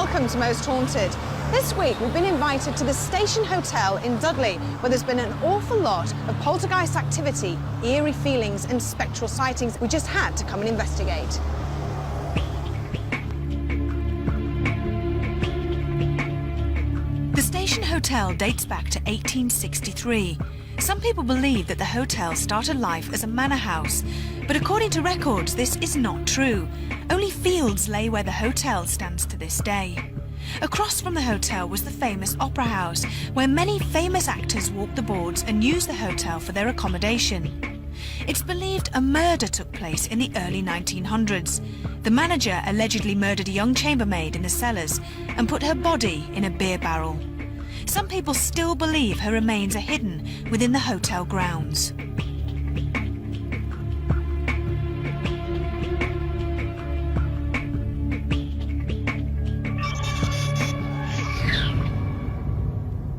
Welcome to Most Haunted. This week we've been invited to the Station Hotel in Dudley, where there's been an awful lot of poltergeist activity, eerie feelings and spectral sightings. We just had to come and investigate. The Station Hotel dates back to 1863. Some people believe that the hotel started life as a manor house, but according to records, this is not true. Only fields lay where the hotel stands to this day. Across from the hotel was the famous Opera House, where many famous actors walked the boards and used the hotel for their accommodation. It's believed a murder took place in the early 1900s. The manager allegedly murdered a young chambermaid in the cellars and put her body in a beer barrel. Some people still believe her remains are hidden within the hotel grounds.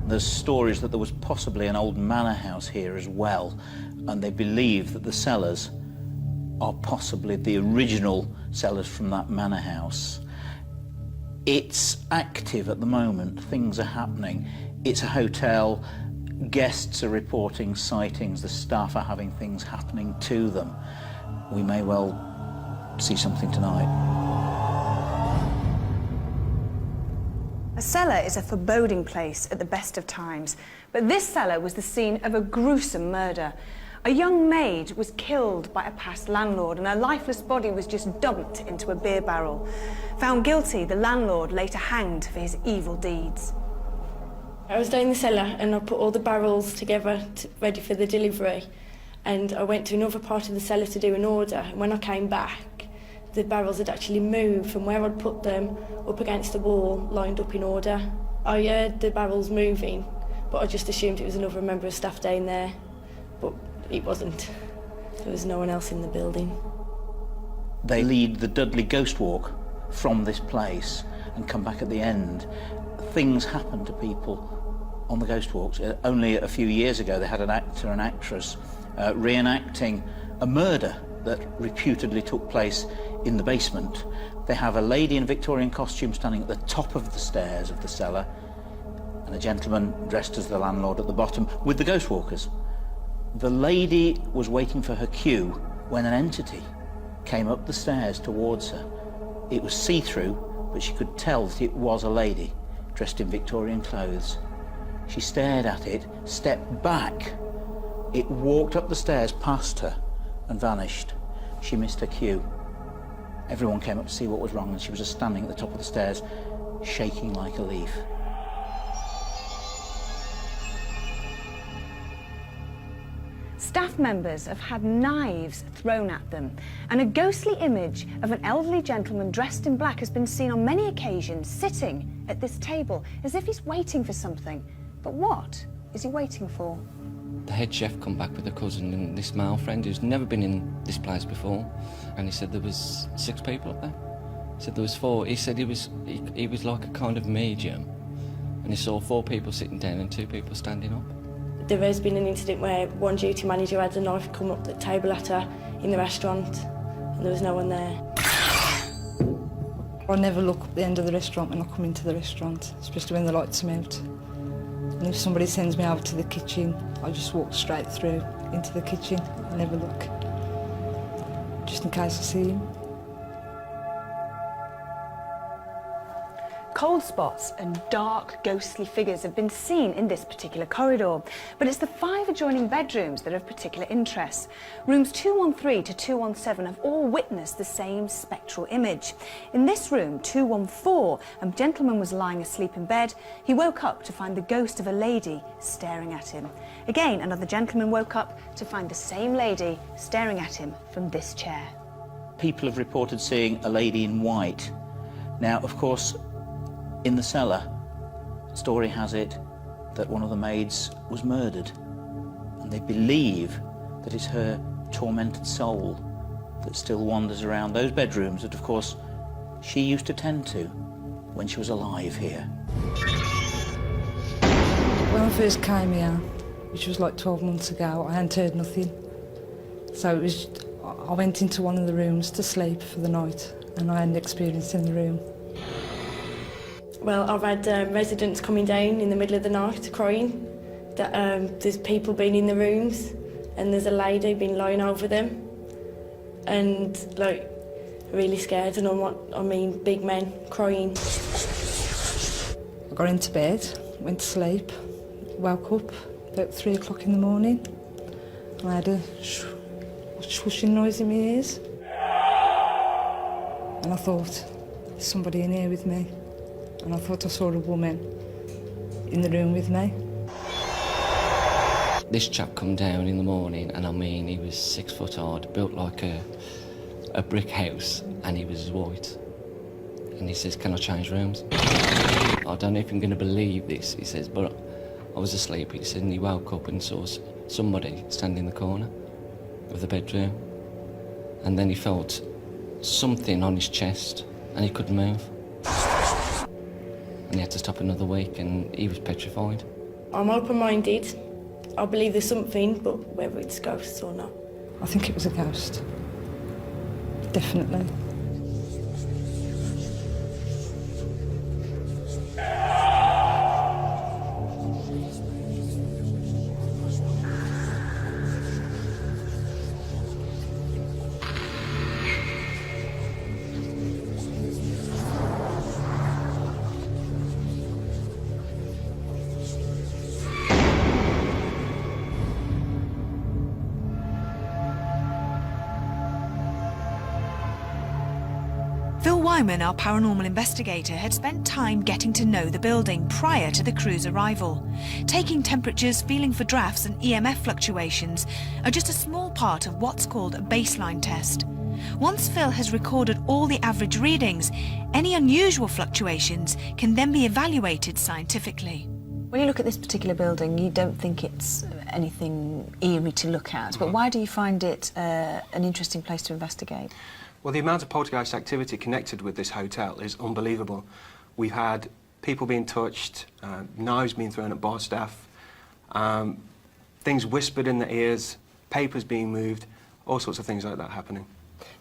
There's stories that there was possibly an old manor house here as well, and they believe that the cellars are possibly the original cellars from that manor house. It's active at the moment, things are happening. It's a hotel, guests are reporting sightings, the staff are having things happening to them. We may well see something tonight. A cellar is a foreboding place at the best of times, but this cellar was the scene of a gruesome murder. A young maid was killed by a past landlord and her lifeless body was just dumped into a beer barrel. Found guilty, the landlord later hanged for his evil deeds. I was down in the cellar and I put all the barrels together ready for the delivery, and I went to another part of the cellar to do an order, and when I came back the barrels had actually moved from where I'd put them up against the wall, lined up in order. I heard the barrels moving, but I just assumed it was another member of staff down there, but it wasn't. There was no one else in the building. They lead the Dudley Ghost Walk from this place and come back at the end. Things happen to people on the Ghost Walks. Only a few years ago they had an actor and actress reenacting a murder that reputedly took place in the basement. They have a lady in Victorian costume standing at the top of the stairs of the cellar and a gentleman dressed as the landlord at the bottom with the ghost walkers. The lady was waiting for her cue when an entity came up the stairs towards her. It was see-through, but she could tell that it was a lady dressed in Victorian clothes. She stared at it, stepped back. It walked up the stairs past her and vanished. She missed her cue. Everyone came up to see what was wrong, and she was just standing at the top of the stairs, shaking like a leaf. Staff members have had knives thrown at them, and a ghostly image of an elderly gentleman dressed in black has been seen on many occasions sitting at this table as if he's waiting for something. But what is he waiting for? The head chef come back with a cousin and this male friend who's never been in this place before, and he said there was 6 people up there. He said there was 4. He said he was like a kind of medium, and he saw 4 people sitting down and 2 people standing up. There has been an incident where one duty manager had a knife come up the table at her in the restaurant, and there was no one there. I never look up the end of the restaurant when I come into the restaurant, especially when the lights are out. And if somebody sends me over to the kitchen, I just walk straight through into the kitchen. I never look, just in case I see him. Cold spots and dark, ghostly figures have been seen in this particular corridor, but it's the 5 adjoining bedrooms that are of particular interest. Rooms 213 to 217 have all witnessed the same spectral image. In this room, 214, a gentleman was lying asleep in bed. He woke up to find the ghost of a lady staring at him. Again, another gentleman woke up to find the same lady staring at him from this chair. People have reported seeing a lady in white. Now, of course, in the cellar, story has it that one of the maids was murdered, and they believe that it's her tormented soul that still wanders around those bedrooms that, of course, she used to tend to when she was alive here. When I first came here, which was like 12 months ago, I hadn't heard nothing. So I went into one of the rooms to sleep for the night, and I had an experience in the room. Well, I've had residents coming down in the middle of the night crying that there's people been in the rooms and there's a lady been lying over them and, like, really scared, and I mean big men crying. I got into bed, went to sleep, woke up about 3 o'clock in the morning. I had a swooshing noise in my ears. And I thought, there's somebody in here with me. And I thought I saw a woman in the room with me. This chap come down in the morning, and I mean, he was 6 foot hard, built like a brick house, and he was white. And he says, "Can I change rooms?" I don't know if I'm going to believe this, he says, but I was asleep, he said, and he woke up and saw somebody standing in the corner of the bedroom. And then he felt something on his chest, and he couldn't move. And he had to stop another week, and he was petrified. I'm open-minded. I believe there's something, but whether it's ghosts or not. I think it was a ghost. Definitely. Phil Wyman, our paranormal investigator, had spent time getting to know the building prior to the crew's arrival. Taking temperatures, feeling for drafts and EMF fluctuations are just a small part of what's called a baseline test. Once Phil has recorded all the average readings, any unusual fluctuations can then be evaluated scientifically. When you look at this particular building, you don't think it's anything eerie to look at, but why do you find it an interesting place to investigate? Well, the amount of poltergeist activity connected with this hotel is unbelievable. We've had people being touched, knives being thrown at bar staff, things whispered in their ears, papers being moved, all sorts of things like that happening.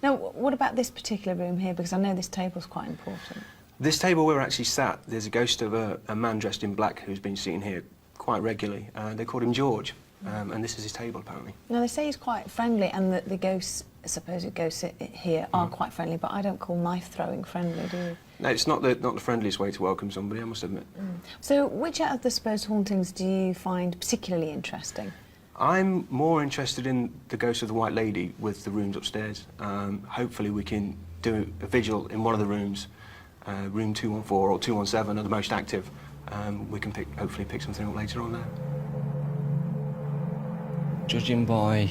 Now, what about this particular room here? Because I know this table's quite important. This table where we're actually sat, there's a ghost of a man dressed in black who's been seen here quite regularly. They called him George, and this is his table, apparently. Now, they say he's quite friendly and that the ghosts, supposed ghosts here, are quite friendly, but I don't call knife-throwing friendly, do you? No, it's not the friendliest way to welcome somebody, I must admit. So, which out of the supposed hauntings do you find particularly interesting? I'm more interested in the ghost of the White Lady with the rooms upstairs. Hopefully we can do a vigil in one of the rooms, room 214 or 217 are the most active. We can hopefully pick something up later on there. Judging by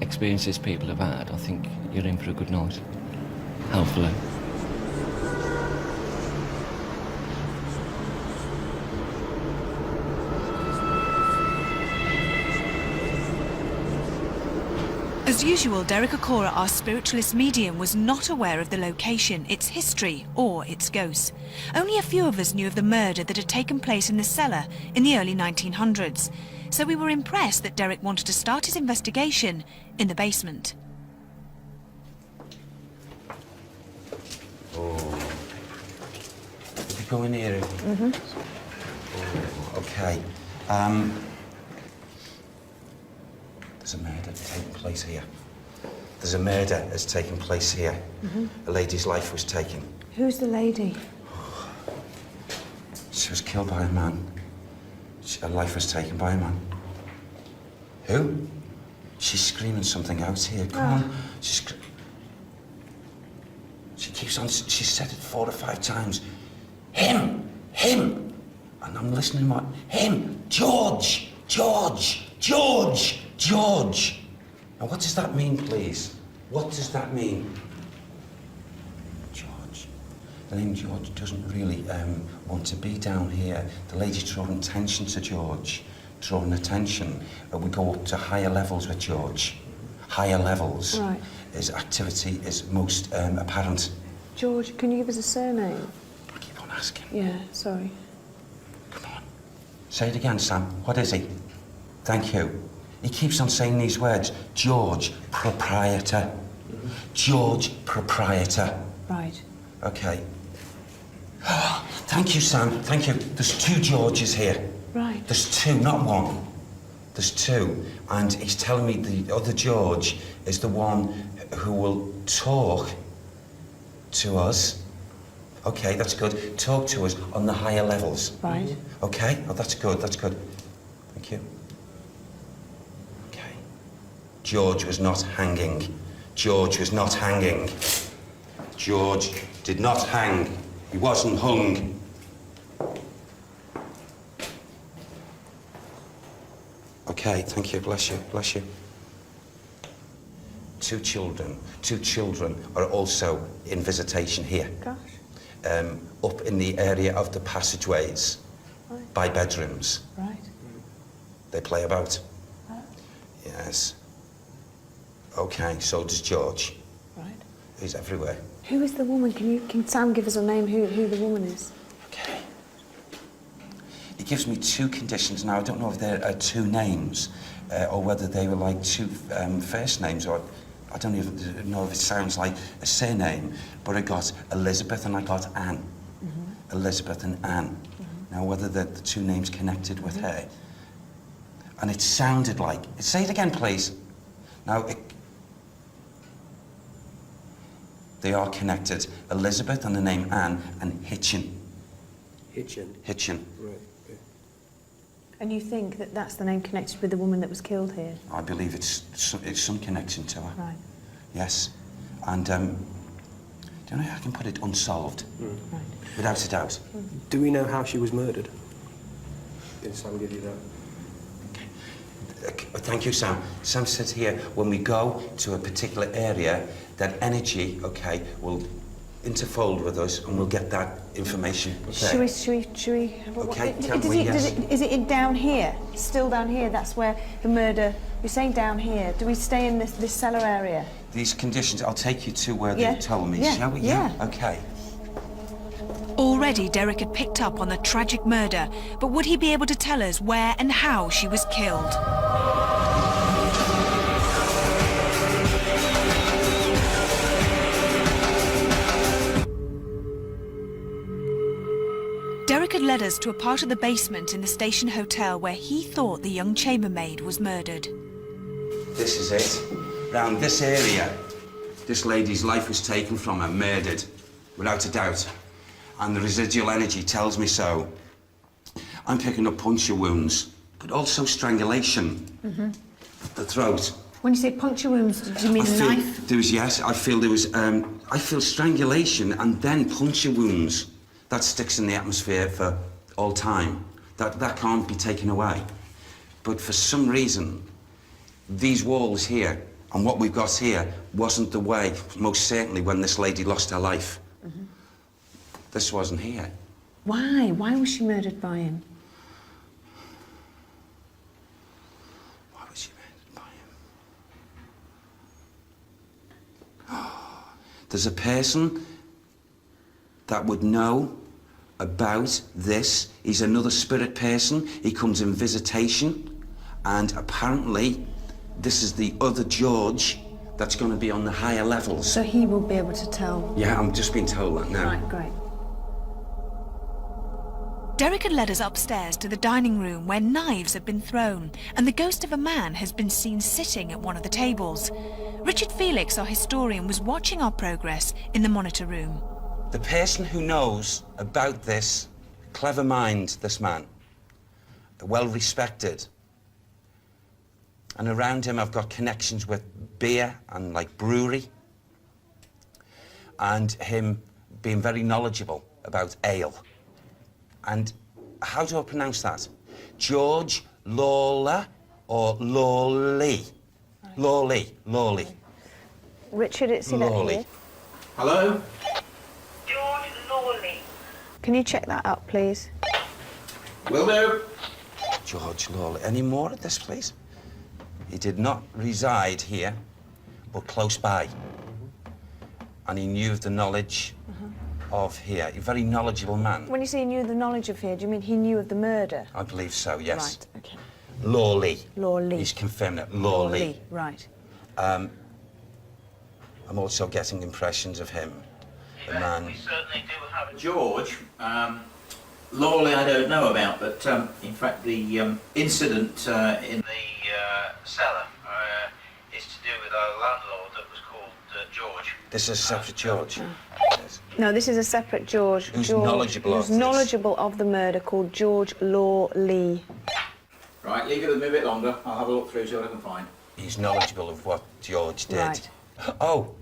experiences people have had, I think you're in for a good night. Hopefully. As usual, Derek Okora, our spiritualist medium, was not aware of the location, its history, or its ghosts. Only a few of us knew of the murder that had taken place in the cellar in the early 1900s. So we were impressed that Derek wanted to start his investigation in the basement. Oh. Did you go in here? Mm-hmm. Oh, okay. There's a murder taking place here. There's a murder that's taken place here. Mm-hmm. A lady's life was taken. Who's the lady? She was killed by a man. Her life was taken by a man. Who? She's screaming something out here. Come on. She keeps on, she said it 4 or 5 times. Him! Him! And I'm listening, what? Him! George! George! George! George! Now, what does that mean, please? What does that mean? George. The name George doesn't really want to be down here. The lady's drawing attention to George. Drawing attention. We go up to higher levels with George. Higher levels. Right. His activity is most apparent. George, can you give us a surname? I keep on asking. Yeah, sorry. Come on. Say it again, Sam. What is he? Thank you. He keeps on saying these words. George, proprietor. George, proprietor. Right. Okay. Thank you, Sam. Thank you. There's 2 Georges here. Right. There's 2, not 1. There's 2. And he's telling me the other George is the one who will talk to us. Okay, that's good. Talk to us on the higher levels. Right. Okay? Oh, that's good, that's good. Thank you. Okay. George was not hanging. George was not hanging. George did not hang. He wasn't hung. Okay, thank you, bless you, bless you. 2 children are also in visitation here. Gosh. Up in the area of the passageways, Right. by bedrooms. Right. They play about. Right. Yes. Okay, so does George. Right. He's everywhere. Who is the woman? Can Sam give us a name who the woman is? Okay. He gives me 2 conditions. Now, I don't know if there are 2 names or whether they were like 2 first names, or I don't even know if it sounds like a surname, but I got Elizabeth and I got Anne. Mm-hmm. Elizabeth and Anne. Mm-hmm. Now, whether the 2 names connected with her. And it sounded like... Say it again, please. Now, they are connected. Elizabeth and the name Anne and Hitchin. Hitchin. Hitchin. Right. Yeah. And you think that that's the name connected with the woman that was killed here? I believe it's some connection to her. Right. Yes. And, do you know how I can put it? Unsolved. Right. Without a doubt. Do we know how she was murdered? Did Sam give you that? Thank you, Sam. Sam said here, when we go to a particular area, that energy, okay, will interfold with us and we'll get that information. Okay. Should we have a Okay, what, tell me, yes. Is it down here? Still down here? That's where the murder... You're saying down here. Do we stay in this cellar area? These conditions, I'll take you to where Yeah. they told me, Yeah. shall we? Yeah. Okay. Already Derek had picked up on the tragic murder, but would he be able to tell us where and how she was killed? Derek had led us to a part of the basement in the station hotel where he thought the young chambermaid was murdered. This is it. Round this area, this lady's life was taken from her, murdered, without a doubt. And the residual energy tells me so. I'm picking up puncture wounds, but also strangulation. Mm-hmm. The throat. When you say puncture wounds, do you mean a knife? There was, yes, I feel strangulation and then puncture wounds. That sticks in the atmosphere for all time. That can't be taken away. But for some reason, these walls here and what we've got here wasn't the way, most certainly, when this lady lost her life. Mm-hmm. This wasn't here. Why? Why was she murdered by him? Why was she murdered by him? There's a person that would know about this. He's another spirit person. He comes in visitation, and apparently this is the other George that's going to be on the higher levels. So he will be able to tell. Yeah, I'm just being told that now. Right, great. Derek had led us upstairs to the dining room where knives had been thrown and the ghost of a man has been seen sitting at one of the tables. Richard Felix, our historian, was watching our progress in the monitor room. The person who knows about this, clever mind, this man, well respected. And around him I've got connections with beer and like brewery. And him being very knowledgeable about ale. And how do I pronounce that? George Lawler or Lawley? Right. Lawley. Richard, it's in here. Hello? George Lawley. Can you check that up, please? Will do. George Lawley. Any more at this place? He did not reside here, but close by. And he knew of the knowledge of here. A very knowledgeable man. When you say he knew the knowledge of here, do you mean he knew of the murder? I believe so, yes. Right, okay. Lawley. Lawley. He's confirmed it. Lawley. Right. I'm also getting impressions of him. The man. We certainly do have George Laurel, I don't know about, but in fact the incident in the cellar is to do with our landlord that was called George. This is a separate George. No, this is a separate George. Who's knowledgeable of who's this? knowledgeable of the murder, called George Law-Lee. Right, leave it with me a bit longer. I'll have a look through, see what I can find. He's knowledgeable of what George did. Right. Oh.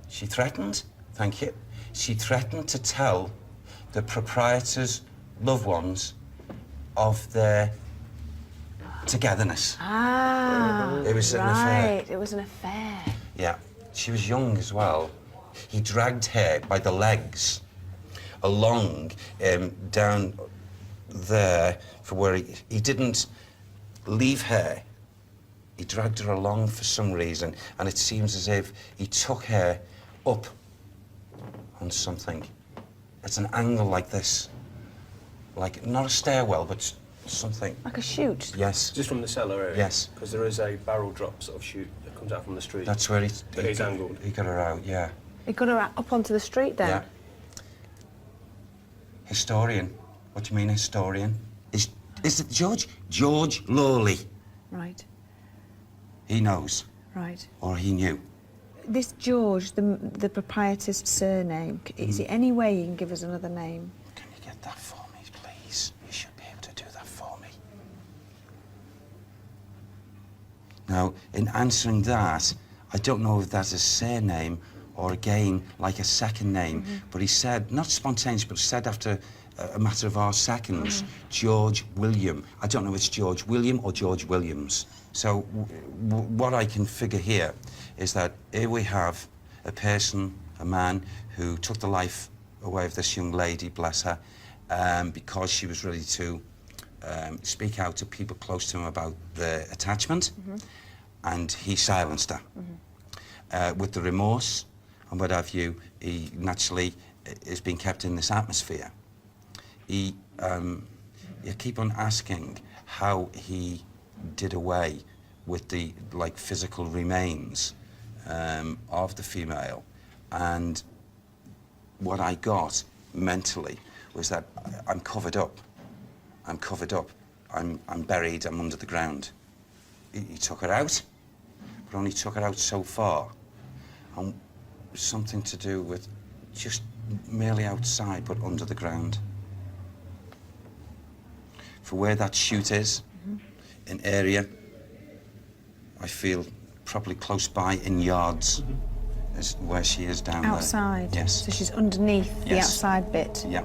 She threatened, thank you, she threatened to tell the proprietor's loved ones of their togetherness. Ah, It was an affair. right, it was an affair. Yeah, she was young as well. He dragged her by the legs along down there for where he didn't leave her. He dragged her along for some reason, and it seems as if he took her up on something. It's an angle like this. Like, not a stairwell, but something. Like a chute? Yes. Just from the cellar area? Yes. Because there is a barrel drop sort of chute that comes out from the street. That's where It's angled. He got her out, yeah. It got her up onto the street then? Yeah. Historian. What do you mean, historian? Is it George? George Lawley. Right, He knows. right. Or he knew. This George, the proprietor's surname, is there any way you can give us another name? Can you get that for me, please? You should be able to do that for me. Now, in answering that, I don't know if that's a surname or, again, like a second name, but he said, not spontaneous, but said after a matter of our seconds, George William. I don't know if it's George William or George Williams. So what I can figure here is that here we have a person, a man, who took the life away of this young lady, bless her, because she was ready to speak out to people close to him about the attachment, and he silenced her. With the remorse and what have you, he naturally is being kept in this atmosphere. You keep on asking how he did away with the physical remains of the female, and what I got mentally was that I'm covered up. I'm covered up. I'm buried. I'm under the ground. He took her out, but only took her out so far, and something to do with just merely outside, but under the ground. For where that chute is, in area, I feel probably close by in yards is where she is down Outside? there. Yes. So she's underneath the Yes. outside bit? Yeah.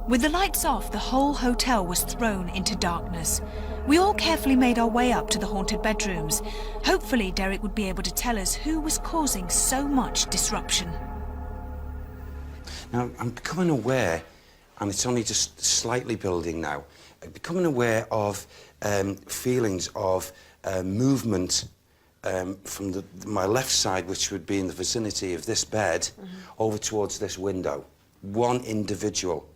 With the lights off, the whole hotel was thrown into darkness. We all carefully made our way up to the haunted bedrooms. Hopefully, Derek would be able to tell us who was causing so much disruption. Now, I'm becoming aware, and it's only just slightly building now, I'm becoming aware of feelings of movement from my left side, which would be in the vicinity of this bed, over towards this window. One individual.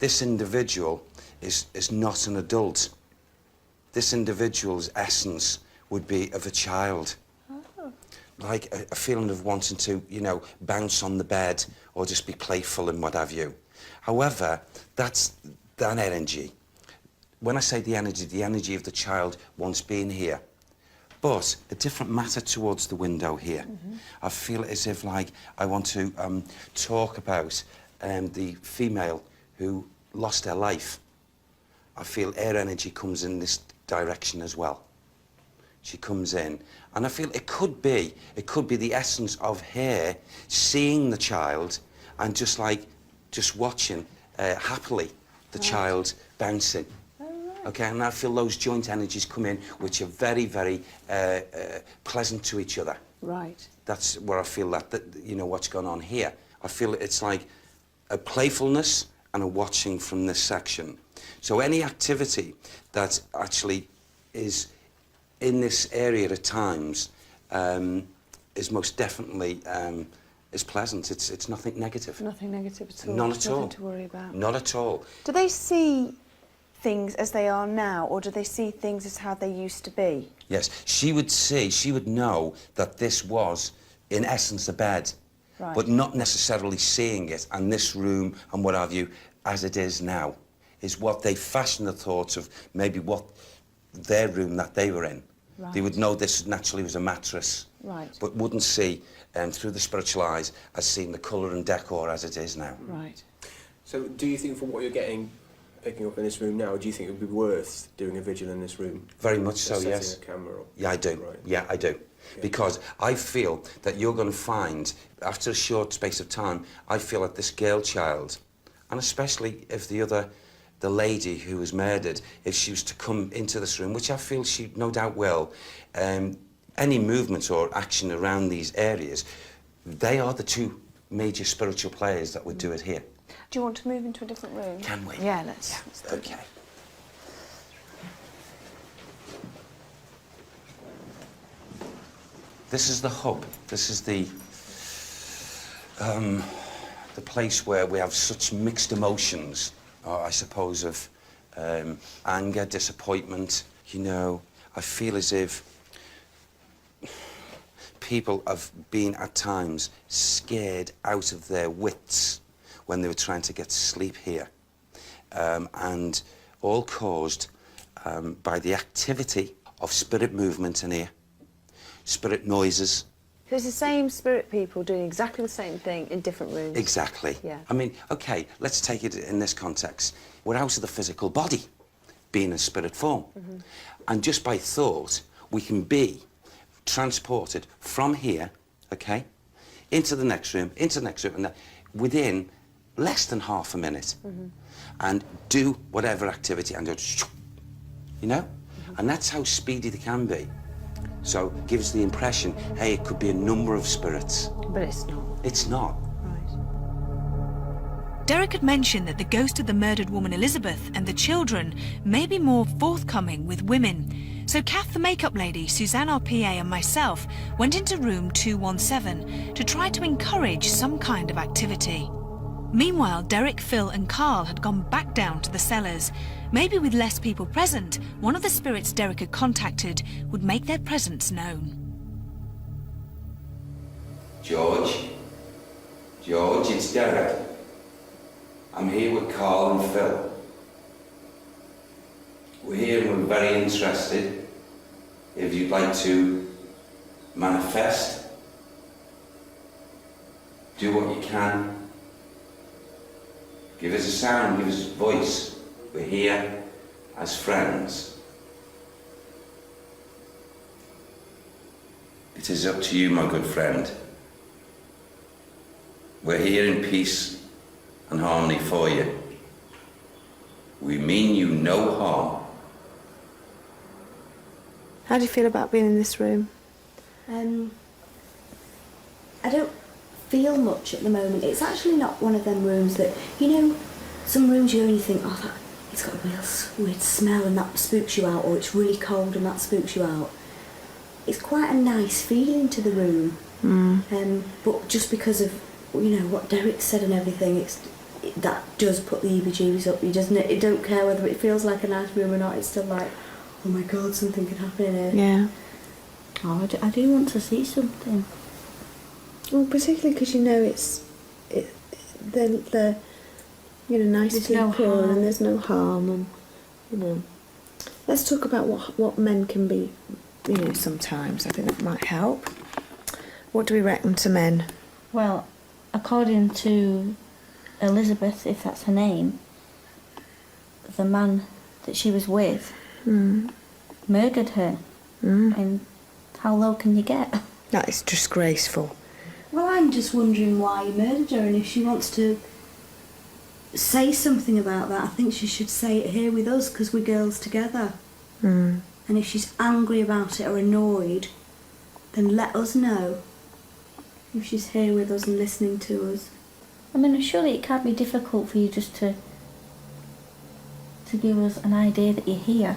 This individual is not an adult. This individual's essence would be of a child. Like a feeling of wanting to, you know, bounce on the bed or just be playful and what have you. However, that's that energy. When I say the energy of the child once being here. But a different matter towards the window here. I feel as if, like, I want to talk about the female who lost her life. I feel her energy comes in this direction as well. She comes in, and I feel it could be the essence of her seeing the child and just watching happily the child bouncing. Okay, and I feel those joint energies come in, which are very, very pleasant to each other. Right. That's where I feel that you know, what's going on here. I feel it's like a playfulness and a watching from this section. So any activity that actually is in this area at times is most definitely is pleasant. It's nothing negative. Nothing negative at all? None at all. Nothing to worry about? Not at all. Do they see things as they are now, or do they see things as how they used to be? Yes, she would know that this was in essence, a bed, Right. but not necessarily seeing it, and this room and what have you, as it is now, is what they fashioned the thoughts of maybe what their room that they were in. Right. They would know this naturally was a mattress, Right. but wouldn't see through the spiritual eyes as seeing the colour and decor as it is now. Right. So do you think from what you're picking up in this room now, do you think it would be worth doing a vigil in this room? Very much so, Setting yes. a camera up? Yeah, I do. Right. Yeah, I do. Yeah. Because I feel that you're going to find, after a short space of time, I feel that this girl child, and especially if the lady who was murdered, if she was to come into this room, which I feel she no doubt will, any movement or action around these areas, they are the two major spiritual players that would do it here. Do you want to move into a different room? Can we? Yeah, let's. Okay. This is the hub. This is the place where we have such mixed emotions, I suppose, of anger, disappointment. You know, I feel as if people have been at times scared out of their wits when they were trying to get sleep here, and all caused by the activity of spirit movement in here, spirit noises. So it's the same spirit people doing exactly the same thing in different rooms? Exactly. Yeah. I mean, OK, let's take it in this context. We're out of the physical body, being in spirit form. Mm-hmm. And just by thought, we can be transported from here, OK, into the next room, and within less than half a minute, and do whatever activity and go, you know? And that's how speedy they can be. So gives the impression, hey, it could be a number of spirits. But it's not. It's not. Right. Derek had mentioned that the ghost of the murdered woman Elizabeth and the children may be more forthcoming with women. So Kath, the makeup lady, Suzanne, our PA, and myself went into room 217 to try to encourage some kind of activity. Meanwhile, Derek, Phil and Carl had gone back down to the cellars. Maybe with less people present, one of the spirits Derek had contacted would make their presence known. George, it's Derek. I'm here with Carl and Phil. We're here and we're very interested if you'd like to manifest, do what you can. Give us a sound, give us a voice. We're here as friends. It is up to you, my good friend. We're here in peace and harmony for you. We mean you no harm. How do you feel about being in this room? I don't feel much at the moment. It's actually not one of them rooms that, you know, some rooms you only think, oh, it's got a real weird smell and that spooks you out, or it's really cold and that spooks you out. It's quite a nice feeling to the room. But just because of, you know, what Derek said and everything, that does put the EBGs up you, doesn't it? It don't care whether it feels like a nice room or not, it's still like, oh my God, something could happen in here. Yeah. Oh, I do want to see something. Well, particularly because you know they're you know, nice There's people no harm. and there's no harm, and you know. Let's talk about what men can be, you know, sometimes. I think that might help. What do we reckon to men? Well, according to Elizabeth, if that's her name, the man that she was with murdered her. And how low can you get? That is disgraceful. Well, I'm just wondering why he murdered her, and if she wants to say something about that, I think she should say it here with us, because we're girls together. And if she's angry about it or annoyed, then let us know. If she's here with us and listening to us. I mean, surely it can't be difficult for you just to give us an idea that you're here.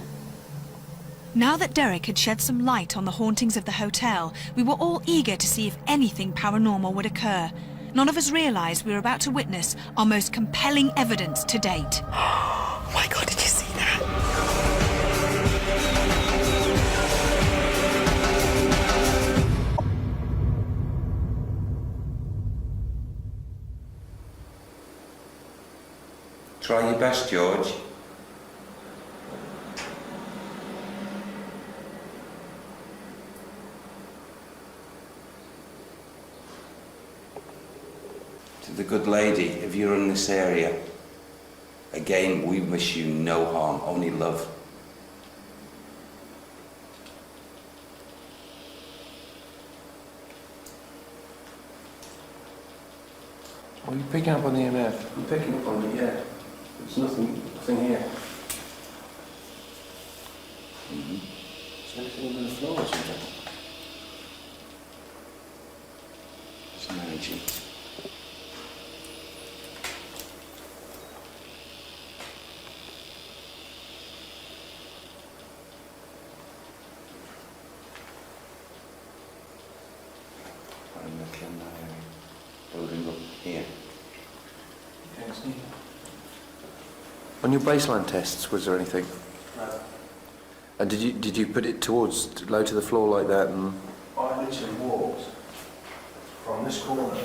Now that Derek had shed some light on the hauntings of the hotel, we were all eager to see if anything paranormal would occur. None of us realised we were about to witness our most compelling evidence to date. Oh my God, did you see that? Try your best, George. To the good lady, if you're in this area, again, we wish you no harm, only love. Are you picking up on the EMF? I'm picking up on it, yeah. There's nothing here. Mm-hmm. Is there anything under the floor or something? There's an energy. I'm looking in that area. Building up here. Okay, it's neat. On your baseline tests, was there anything? No. And did you put it towards low to the floor like that? And I literally walked from this corner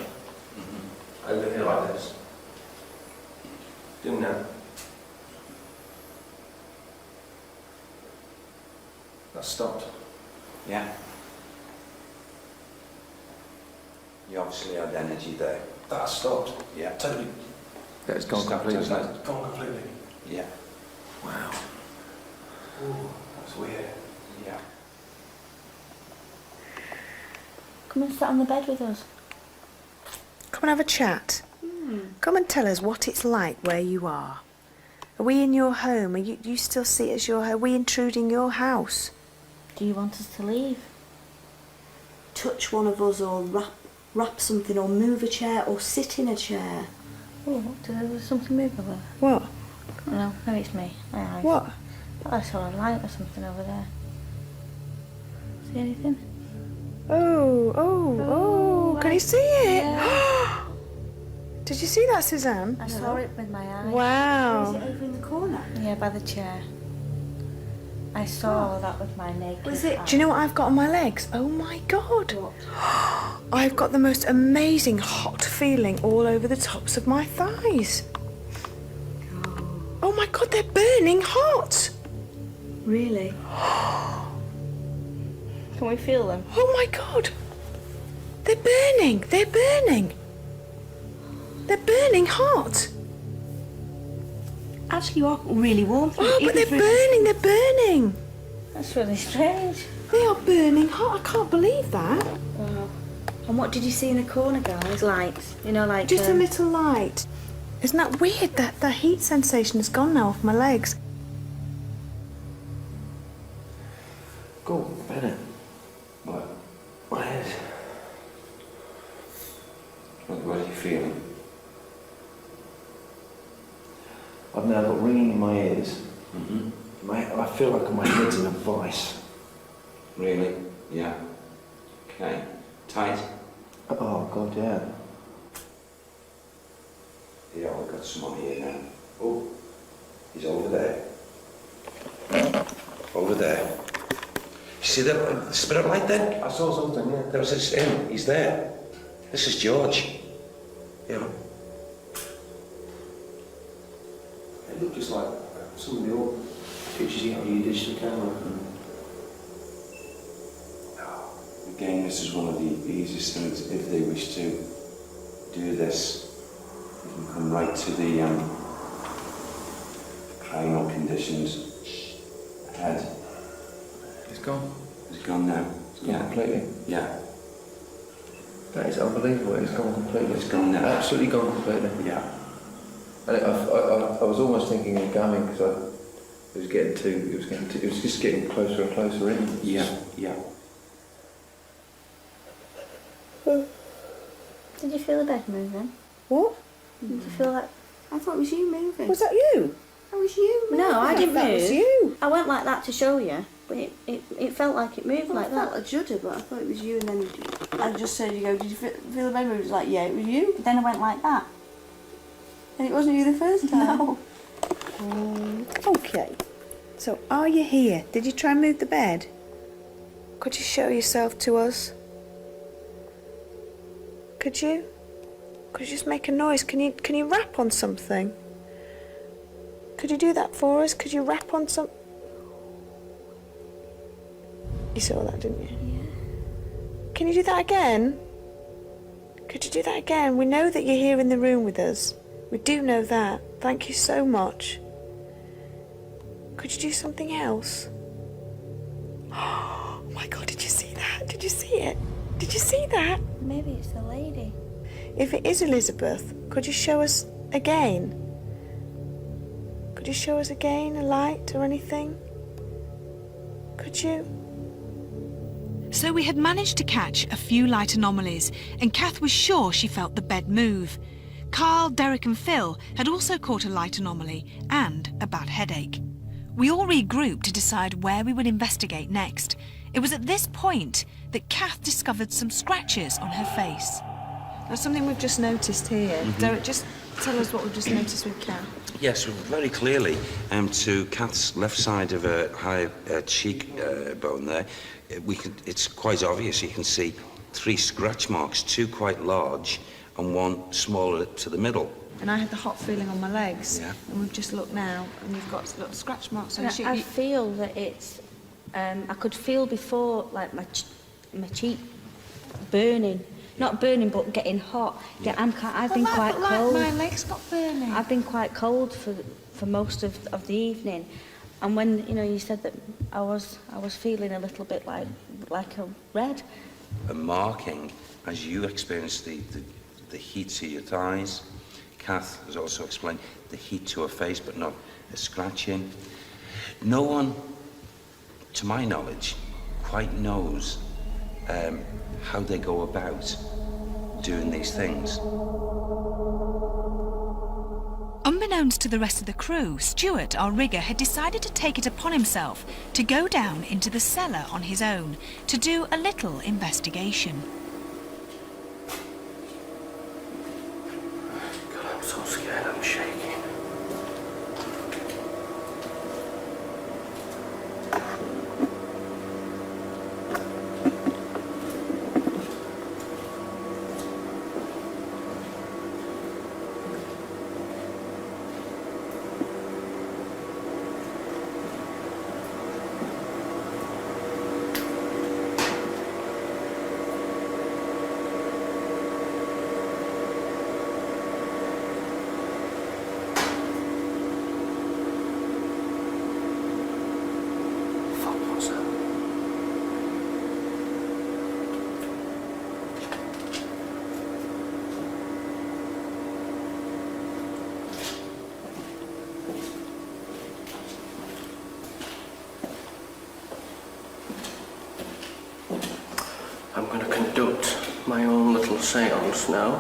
over here like this. Doing that. That stopped. Yeah. You obviously had energy there. That stopped. Yeah. Totally. yeah, it's gone Stopped, completely. hasn't it? It's gone completely. Yeah. Wow. Ooh, that's weird. Yeah. Come and sit on the bed with us. Come and have a chat. Come and tell us what it's like where you are. Are we in your home? Do you still see it as your home? Are we intruding your house? Do you want us to leave? Touch one of us or wrap something or move a chair or sit in a chair. Oh, does something move over there? What? No, maybe it's me. What? I saw a light or something over there. See anything? Oh, can you see it? Yeah. Did you see that, Suzanne? I saw it with my eyes. Wow. Was it over in the corner? Yeah, by the chair. I saw that with my naked Was it? eye. Do you know what I've got on my legs? Oh my God. What? I've got the most amazing hot feeling all over the tops of my thighs. Oh my God, they're burning hot. Really? Can we feel them? Oh my God. They're burning. They're burning. They're burning hot. Actually, you are really warm. Oh, but they're burning. They're burning. That's really strange. They are burning hot. I can't believe that. Wow. And what did you see in the corner, guys? Lights? You know, like... Just a little light. Isn't that weird that the heat sensation has gone now off my legs? Go, Bennett. What? My head. What are you feeling? I've now got ringing in my ears. Mm-hmm. I feel like my head's in a vice. Really? Yeah. Okay. Tight? Oh God, yeah. Yeah, we've got someone here now. Oh, he's over there. Over there. You see the spirit light then? I saw something, yeah. There was him. He's there. This is George. Yeah. It looked just like some of the old pictures you have on your digital camera. Again, this is one of the easiest things. If they wish to do this, you can come right to the cranial conditions head. It's gone. It's gone now. It's gone completely. Yeah. That is unbelievable. It's gone completely. It's gone now. Absolutely gone completely. Yeah. And I was almost thinking of going because it was just getting closer and closer in. Yeah. Yeah. Did you feel the bed moving? What? Did you feel that? I thought it was you moving. Was that you? That was you. No, I didn't That move. was you. I went like that to show you, but it felt like it moved like that. I felt a judder, but I thought it was you, and then I just said, you go, did you feel the bed move? It was like, yeah, it was you. Then I went like that. And it wasn't you the first time. No. Okay. So, are you here? Did you try and move the bed? Could you show yourself to us? Could you? Could you just make a noise? Can you rap on something? Could you do that for us? Could you rap on some... You saw that, didn't you? Yeah. Can you do that again? Could you do that again? We know that you're here in the room with us. We do know that. Thank you so much. Could you do something else? Oh my God, did you see that? Did you see it? Did you see that? Maybe it's the lady. If it is Elizabeth, could you show us again? Could you show us again a light or anything? Could you? So we had managed to catch a few light anomalies, and Kath was sure she felt the bed move. Carl, Derek and Phil had also caught a light anomaly and a bad headache. We all regrouped to decide where we would investigate next. It was at this point that Kath discovered some scratches on her face. That's something we've just noticed here. Derek, just tell us what we've just noticed with Kath. Yes, very clearly, to Kath's left side of her high cheek bone there, it's quite obvious. You can see 3 scratch marks, 2 quite large and 1 smaller to the middle. And I had the hot feeling on my legs. Yeah. And we've just looked now, and we've got little scratch marks on And the cheek. I feel that it's... I could feel before, like, my cheek burning. Not burning, but getting hot. Yeah, I've been quite cold. My legs got burning. I've been quite cold for most of the evening. And when, you know, you said that I was feeling a little bit like a red. A marking, as you experienced the heat to your thighs. Kath has also explained the heat to her face, but not a scratching. No one, to my knowledge, quite knows how they go about doing these things. Unbeknownst to the rest of the crew, Stuart, our rigger, had decided to take it upon himself to go down into the cellar on his own to do a little investigation. God, I'm so scared, I'm shaking. I'm going to conduct my own little seance now.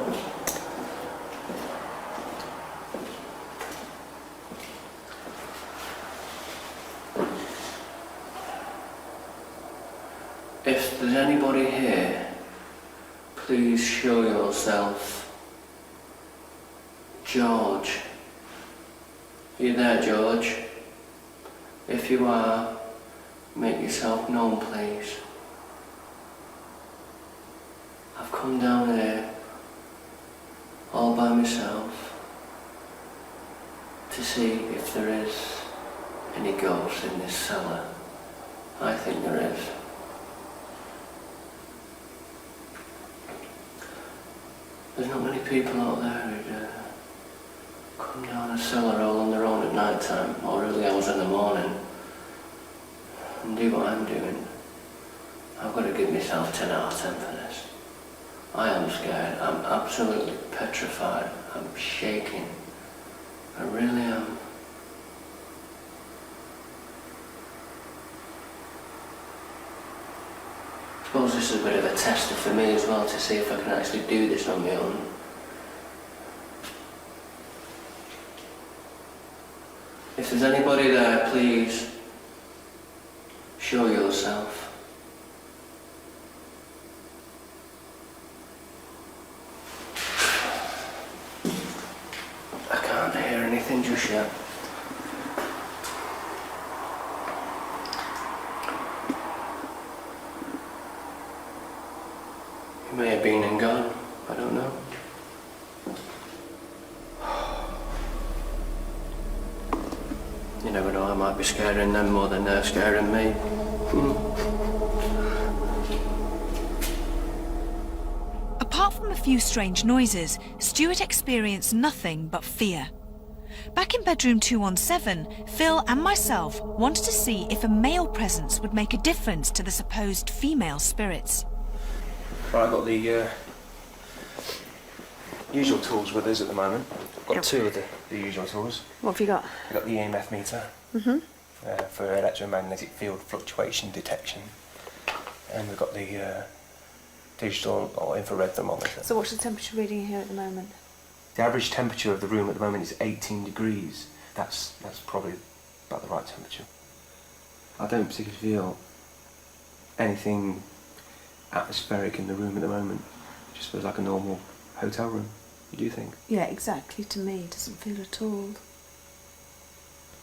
If there's anybody here, please show yourself. George. Are you there, George? If you are, make yourself known, please. I've come down here all by myself to see if there is any ghosts in this cellar. I think there is. There's not many people out there who'd come down a cellar all on their own at night time or early hours in the morning and do what I'm doing. I've got to give myself 10 out of 10 for this. I am scared. I'm absolutely petrified. I'm shaking. I really am. I suppose this is a bit of a tester for me as well to see if I can actually do this on my own. If there's anybody there, please show yourself. I can't hear anything just yet. He may have been and gone. I don't know. be scaring them more than they're scaring me. Apart from a few strange noises, Stuart experienced nothing but fear. Back in bedroom 217, Phil and myself wanted to see if a male presence would make a difference to the supposed female spirits. Right, I've got the usual tools with us at the moment. I've got two of the usual tools. What have you got? I've got the EMF meter for electromagnetic field fluctuation detection. And we've got the digital or infrared thermometer. So what's the temperature reading here at the moment? The average temperature of the room at the moment is 18 degrees. That's probably about the right temperature. I don't particularly feel anything atmospheric in the room at the moment. It just feels like a normal hotel room. You do think? Yeah, exactly. To me, it doesn't feel at all.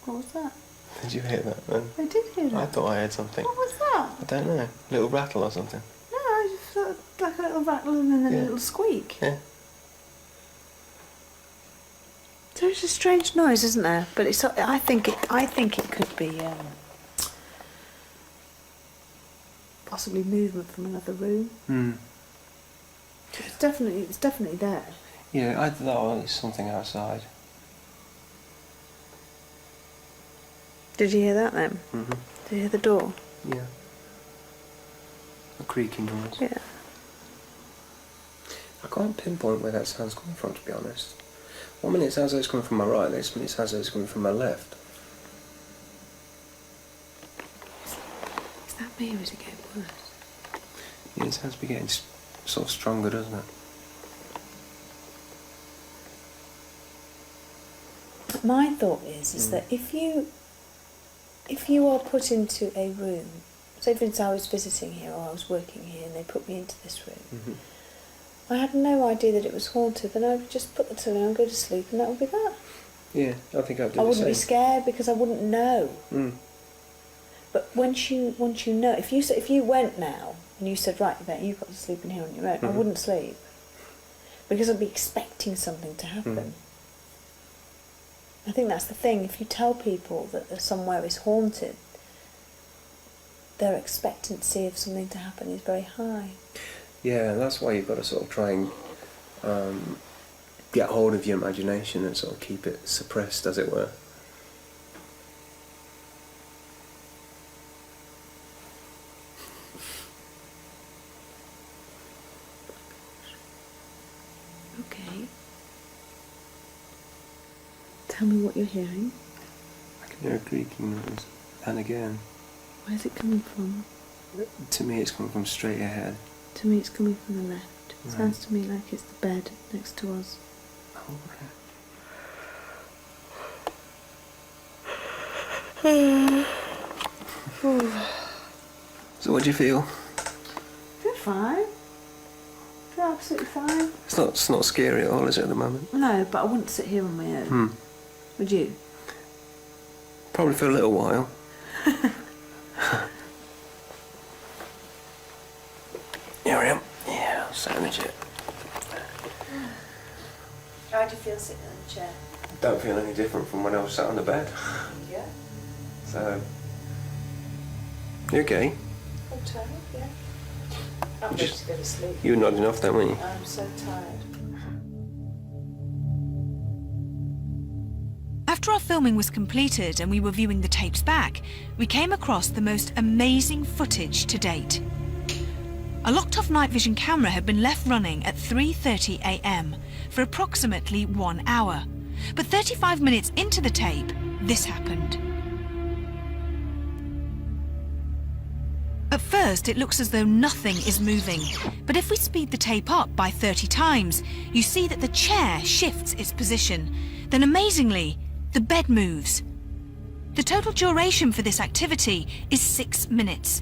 What was that? Did you hear that then? I did hear that. I thought I heard something. What was that? I don't know. A little rattle or something. No, I just felt like a little rattle and then a little squeak. Yeah. So it's a strange noise, isn't there? But it's. I think it could be possibly movement from another room. It's definitely there. Yeah, either that or it's something outside. Did you hear that then? Mm-hmm. Did you hear the door? Yeah. A creaking noise. Yeah. I can't pinpoint where that sound's coming from, to be honest. 1 minute it sounds like it's coming from my right, next minute it sounds like it's coming from my left. Is that me or is it getting worse? Yeah, it sounds to be getting sort of stronger, doesn't it? My thought is that if you are put into a room, say for instance I was visiting here or I was working here and they put me into this room, I had no idea that it was haunted, then I would just put the telly on and go to sleep and that would be that. Yeah, I think I'd do the same. I wouldn't be scared because I wouldn't know. But once you know, if you went now and you said, right, you've got to sleep in here on your own, I wouldn't sleep because I'd be expecting something to happen. I think that's the thing. If you tell people that somewhere is haunted, their expectancy of something to happen is very high. Yeah, that's why you've got to sort of try and get hold of your imagination and sort of keep it suppressed, as it were. Okay. Tell me what you're hearing. I can hear a creaking noise, and again. Where's it coming from? To me it's coming from straight ahead. To me it's coming from the left. It sounds to me like it's the bed next to us. So what do you feel? I feel fine. I feel absolutely fine. It's not scary at all, is it, at the moment? No, but I wouldn't sit here on my own. Would you? Probably for a little while. Here I am. Yeah, I'll sandwich it. How do you feel sitting in the chair? Don't feel any different from when I was sat on the bed. Yeah. So, you okay? I'm tired, yeah. I'm ready to go to sleep. You were nodding off then, weren't you? I'm so tired. After our filming was completed and we were viewing the tapes back, we came across the most amazing footage to date. A locked-off night vision camera had been left running at 3:30 a.m. for approximately 1 hour. But 35 minutes into the tape, this happened. At first, it looks as though nothing is moving, but if we speed the tape up by 30 times, you see that the chair shifts its position. Then amazingly, the bed moves. The total duration for this activity is 6 minutes.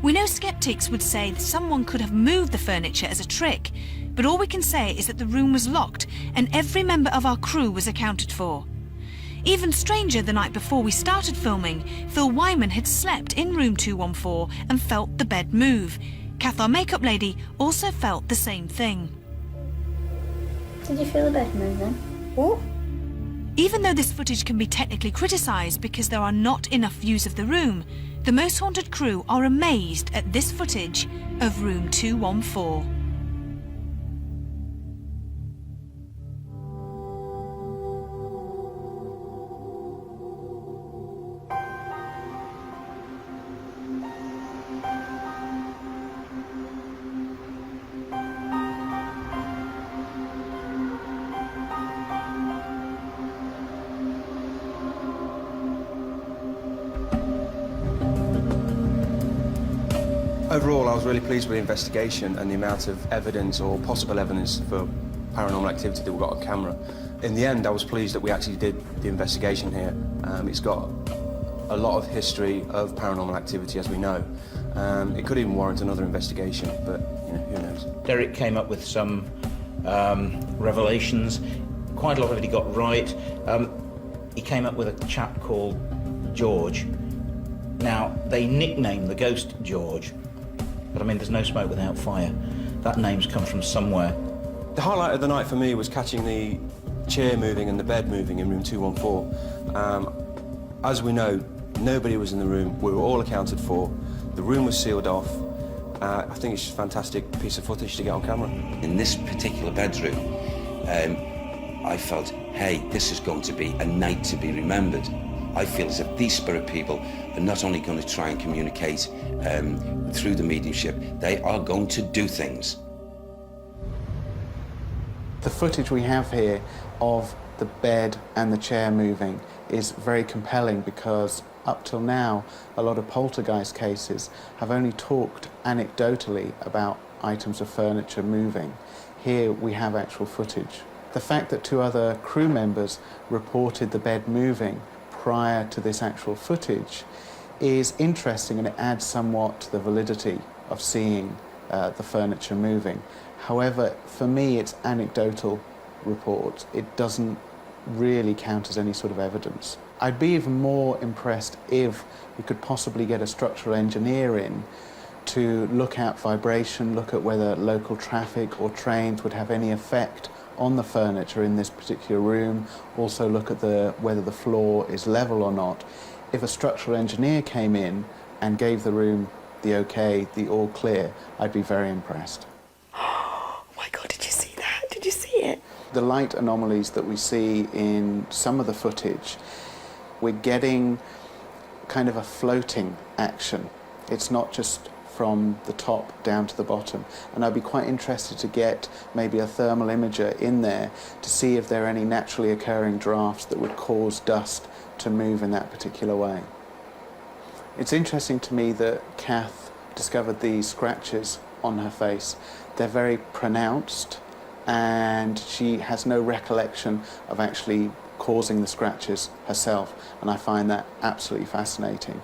We know skeptics would say that someone could have moved the furniture as a trick, but all we can say is that the room was locked and every member of our crew was accounted for. Even stranger, the night before we started filming, Phil Wyman had slept in room 214 and felt the bed move. Kath, our makeup lady, also felt the same thing. Did you feel the bed move then? What? Even though this footage can be technically criticised because there are not enough views of the room, the Most Haunted crew are amazed at this footage of room 214. Overall, I was really pleased with the investigation and the amount of evidence or possible evidence for paranormal activity that we got on camera. In the end, I was pleased that we actually did the investigation here. It's got a lot of history of paranormal activity, as we know. It could even warrant another investigation, but you know, who knows. Derek came up with some revelations. Quite a lot of it he got right. He came up with a chap called George. Now, they nicknamed the ghost George, but I mean, there's no smoke without fire. That name's come from somewhere. The highlight of the night for me was catching the chair moving and the bed moving in room 214. As we know, nobody was in the room. We were all accounted for. The room was sealed off. I think it's just a fantastic piece of footage to get on camera. In this particular bedroom, I felt, hey, this is going to be a night to be remembered. I feel as if these spirit people are not only going to try and communicate through the mediumship, they are going to do things. The footage we have here of the bed and the chair moving is very compelling because up till now, a lot of poltergeist cases have only talked anecdotally about items of furniture moving. Here we have actual footage. The fact that 2 other crew members reported the bed moving prior to this actual footage is interesting, and it adds somewhat to the validity of seeing the furniture moving. However, for me, it's anecdotal reports. It doesn't really count as any sort of evidence. I'd be even more impressed if we could possibly get a structural engineer in to look at vibration, look at whether local traffic or trains would have any effect on the furniture in this particular room, also look at whether the floor is level or not. If a structural engineer came in and gave the room the okay, the all clear, I'd be very impressed. Oh my God, did you see that? Did you see it? The light anomalies that we see in some of the footage, we're getting kind of a floating action. It's not just from the top down to the bottom. And I'd be quite interested to get maybe a thermal imager in there to see if there are any naturally occurring drafts that would cause dust to move in that particular way. It's interesting to me that Kath discovered these scratches on her face. They're very pronounced, and she has no recollection of actually causing the scratches herself, and I find that absolutely fascinating.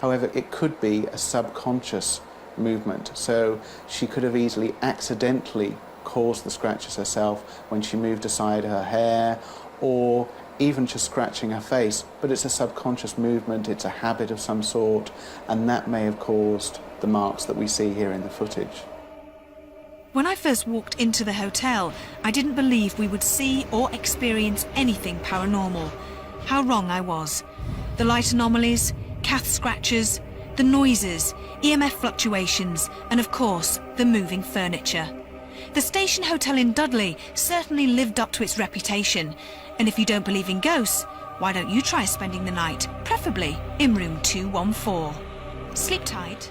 However, it could be a subconscious movement, so she could have easily accidentally caused the scratches herself when she moved aside her hair, or even just scratching her face, but it's a subconscious movement, it's a habit of some sort, and that may have caused the marks that we see here in the footage. When I first walked into the hotel, I didn't believe we would see or experience anything paranormal. How wrong I was. The light anomalies, Kath scratches, the noises, EMF fluctuations, and of course, the moving furniture. The Station Hotel in Dudley certainly lived up to its reputation, and if you don't believe in ghosts, why don't you try spending the night, preferably in room 214. Sleep tight.